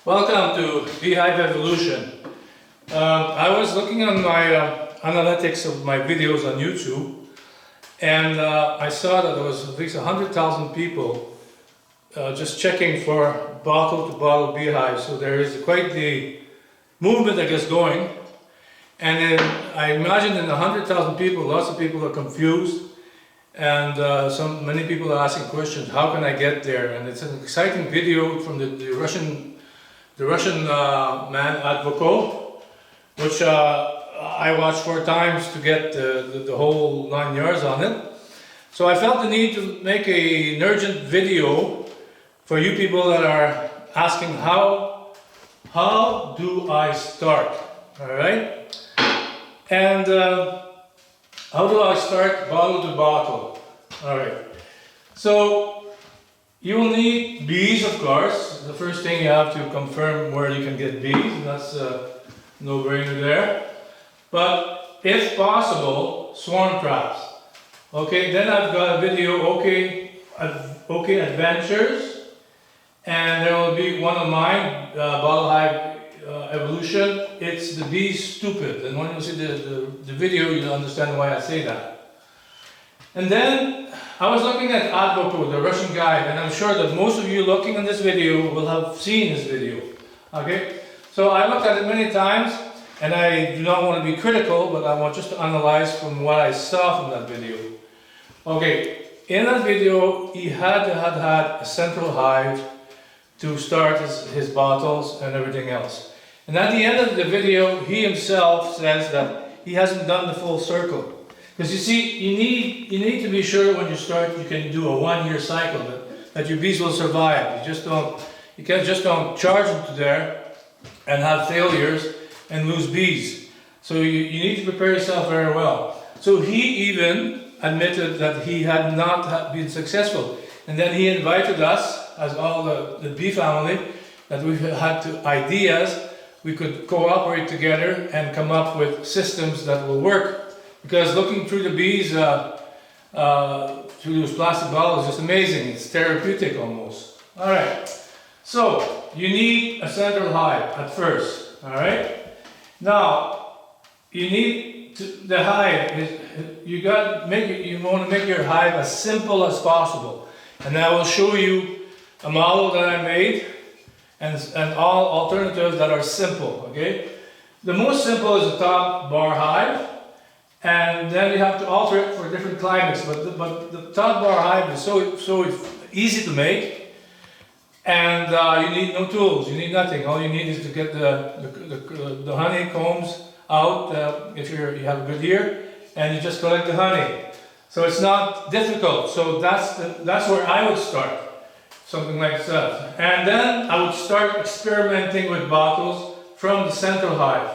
Welcome to Hive Evolution. I was looking on my analytics of my videos on YouTube, and I saw that there was at least 100,000 people just checking for bottle-to-bottle beehives. So there is quite the movement that gets going. And then I imagine in 100,000 people, lots of people are confused, and many people are asking questions. How can I get there? And it's an exciting video from the Russian man Advoko, which I watched 4 times to get the whole 9 yards on it. So I felt the need to make an urgent video for you people that are asking how do I start, all right? And how do I start bottle to bottle? All right. So you will need bees, of course. The first thing you have to confirm where you can get bees. That's no brainer there. But if possible, swarm traps. Okay, then I've got a video, okay adventures, and there will be one of mine, Bottle Hive Evolution. It's the bees stupid, and when you see the video, you'll understand why I say that. And then I was looking at Advoko, the Russian guy, and I'm sure that most of you looking at this video will have seen this video. Okay, so I looked at it many times, and I do not want to be critical, but I want just to analyze from what I saw from that video. Okay, in that video, he had a central hive to start his bottles and everything else. And at the end of the video, he himself says that he hasn't done the full circle. Because you see, you need to be sure when you start you can do a 1-year cycle, that your bees will survive. You can't just don't charge them to there and have failures and lose bees. So you need to prepare yourself very well. So he even admitted that he had not been successful. And then he invited us, as all the bee family, that we had ideas, we could cooperate together and come up with systems that will work. Because looking through the bees, through those plastic bottles, is just amazing. It's therapeutic almost. Alright, so you need a central hive at first. Alright, now you need the hive. You want to make your hive as simple as possible. And I will show you a model that I made and all alternatives that are simple. Okay, the most simple is the top bar hive. And then you have to alter it for different climates, but the top bar hive is so easy to make, and you need no tools, you need nothing. All you need is to get the honeycombs out if you have a good year, and you just collect the honey. So it's not difficult. So that's where I would start, something like that. And then I would start experimenting with bottles from the central hive.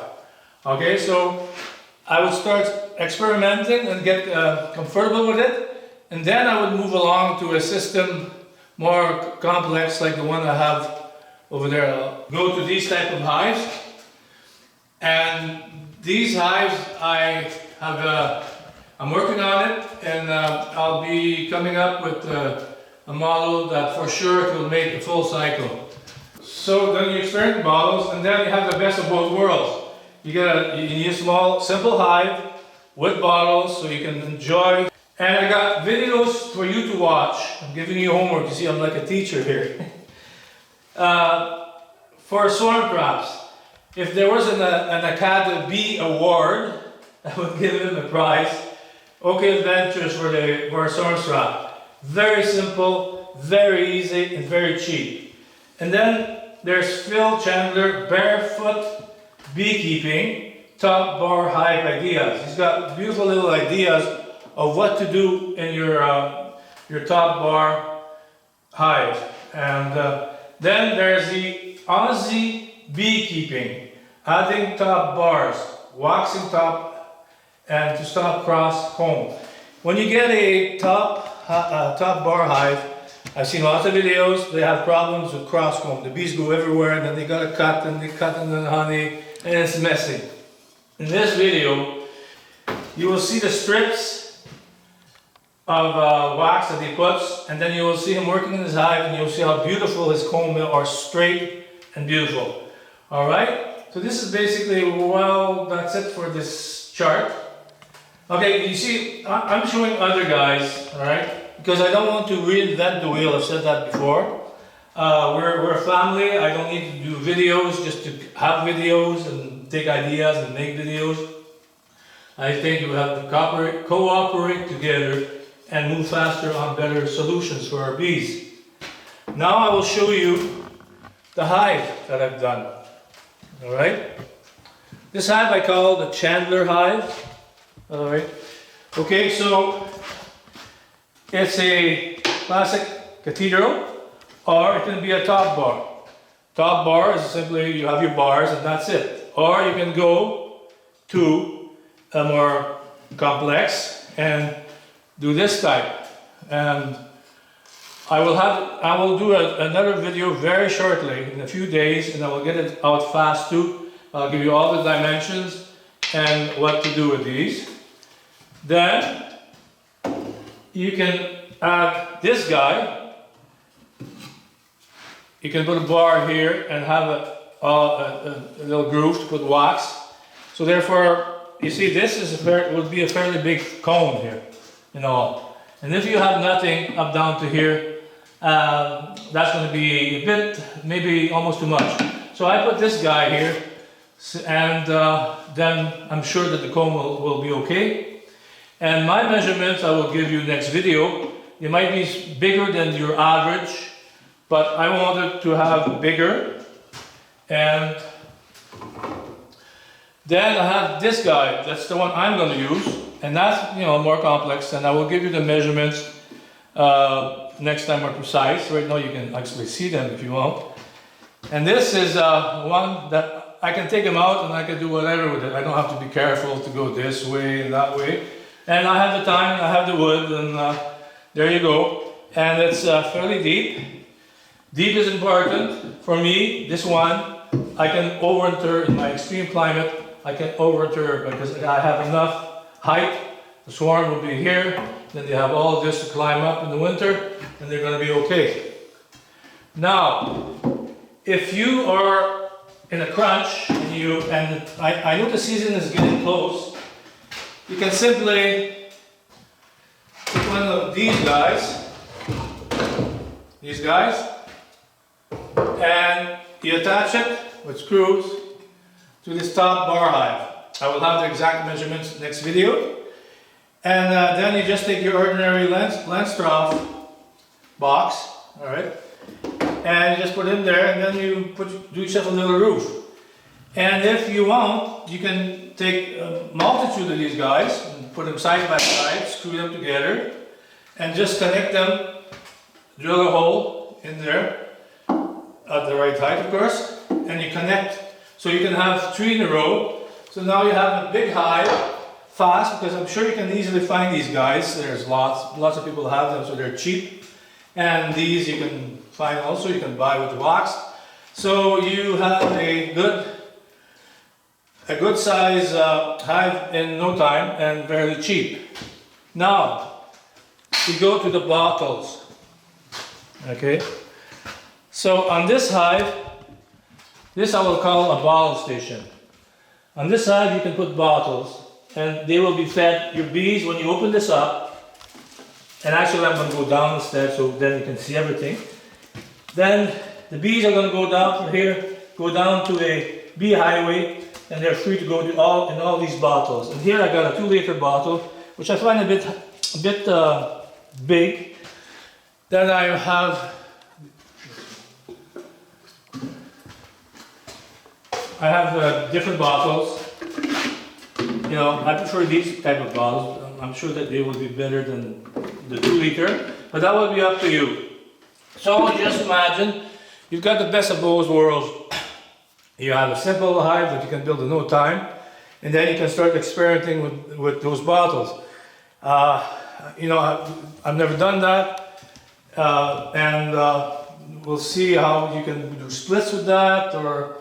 Okay, so I would start experimenting and get comfortable with it, and then I would move along to a system more complex like the one I have over there. I'll go to these type of hives, and these hives I'm working on it, and I'll be coming up with a model that for sure will make a full cycle. So then you experiment bottles, and then you have the best of both worlds. You need a small, simple hive with bottles so you can enjoy. And I got videos for you to watch. I'm giving you homework. You see, I'm like a teacher here. For swarm traps. If there was an Academy Bee award, I would give him a prize. Okay Adventures for a swarm trap. Very simple, very easy, and very cheap. And then there's Phil Chandler, Barefoot Beekeeping, top bar hive ideas. He's got beautiful little ideas of what to do in your top bar hive. And then there's the Aussie Beekeeping, adding top bars, waxing top, and to stop cross comb. When you get a top bar hive, I've seen lots of videos, they have problems with cross comb. The bees go everywhere, and then they gotta cut, and they cut in the honey, and it's messy. In this video, you will see the strips of wax that he puts, and then you will see him working in his hive, and you'll see how beautiful his comb are straight and beautiful. Alright, so this is basically, well, that's it for this chart. Okay, you see, I'm showing other guys, alright, because I don't want to reinvent the wheel. I've said that before. We're a family. I don't need to do videos just to have videos and take ideas and make videos. I think we have to cooperate together and move faster on better solutions for our bees. Now I will show you the hive that I've done. Alright? This hive I call the Chandler hive. Alright? Okay, so it's a classic cathedral, or it can be a top bar. Top bar is simply you have your bars and that's it. Or you can go to a more complex and do this type. And I will do another video very shortly in a few days, and I will get it out fast too. I'll give you all the dimensions and what to do with these. Then you can add this guy. You can put a bar here and have a little groove to put wax. So therefore, you see, this is would be a fairly big cone here in all. And if you have nothing up down to here, that's going to be a bit, maybe almost too much. So I put this guy here, and then I'm sure that the comb will be okay. And my measurements I will give you next video. They might be bigger than your average, but I wanted to have bigger. And then I have this guy. That's the one I'm going to use, and that's more complex. And I will give you the measurements next time more precise. Right now you can actually see them if you want. And this is one that I can take them out and I can do whatever with it. I don't have to be careful to go this way and that way. And I have the time, I have the wood, and there you go. And it's fairly deep. Deep is important. For me, this one, I can overwinter in my extreme climate. I can overwinter because I have enough height. The swarm will be here. Then they have all of this to climb up in the winter, and they're going to be okay. Now, if you are in a crunch, and I know the season is getting close, you can simply put one of these guys, and you attach it with screws to this top bar hive. I will have the exact measurements next video. And then you just take your ordinary Landstroth box, alright, and you just put it in there, and then you do yourself a little roof. And if you want, you can take a multitude of these guys and put them side by side, screw them together, and just connect them, drill a hole in there, at the right height of course, and you connect, so you can have 3 in a row. So now you have a big hive. Fast, because I'm sure you can easily find these guys. There's lots of people have them, so they're cheap. And these you can find also, you can buy with the wax. So you have a good size hive in no time and very cheap. Now we go to the bottles. Okay. So on this hive, this I will call a bottle station. On this hive you can put bottles, and they will be fed. Your bees, when you open this up, and actually I'm going to go down instead so then you can see everything. Then the bees are going to go down from here, go down to a bee highway, and they're free to go to all these bottles. And here I got a 2-liter bottle, which I find a bit big. Then I have different bottles. I prefer these type of bottles. I'm sure that they will be better than the 2-liter, but that will be up to you. So just imagine you've got the best of both worlds. You have a simple hive that you can build in no time, and then you can start experimenting with those bottles. I've never done that, and we'll see how you can do splits with that, or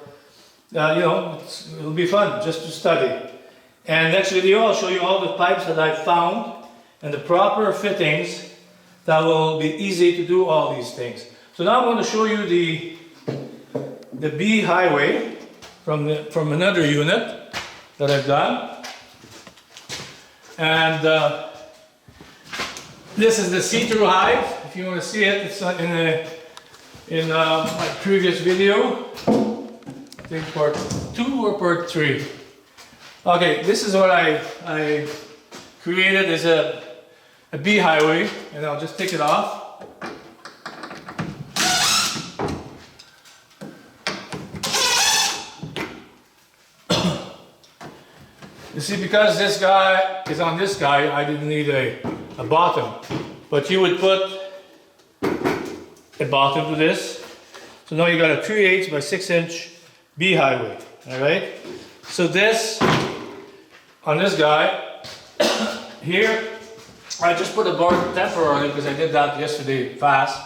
it'll be fun just to study. And next video I'll show you all the pipes that I've found and the proper fittings that will be easy to do all these things. So now I'm going to show you the bee highway from another unit that I've done. And this is the see-through hive. If you want to see it, it's in my previous video. I think part 2 or part 3. Okay, this is what I created is a bee highway, and I'll just take it off. You see, because this guy is on this guy, I didn't need a bottom. But you would put a bottom to this. So now you got a 3/8 by 6-inch bee highway. Alright? So this, on this guy, here, I just put a board temporarily because I did that yesterday fast.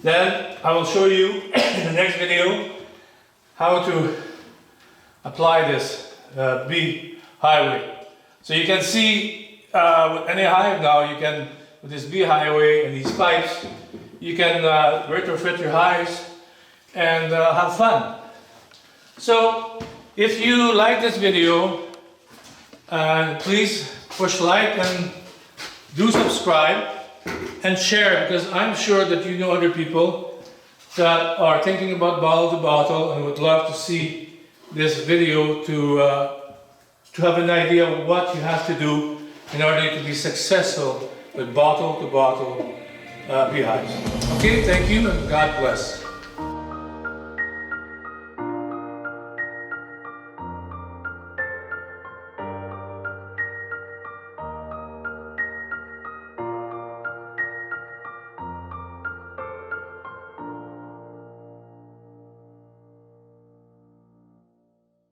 Then I will show you in the next video how to apply this bee highway. So you can see with any hive now, you can, with this bee highway and these pipes, you can retrofit your hives and have fun. So if you like this video, please push like and do subscribe and share, because I'm sure that you know other people that are thinking about bottle to bottle and would love to see this video to have an idea of what you have to do in order to be successful with bottle to bottle beehives. Okay, thank you and God bless.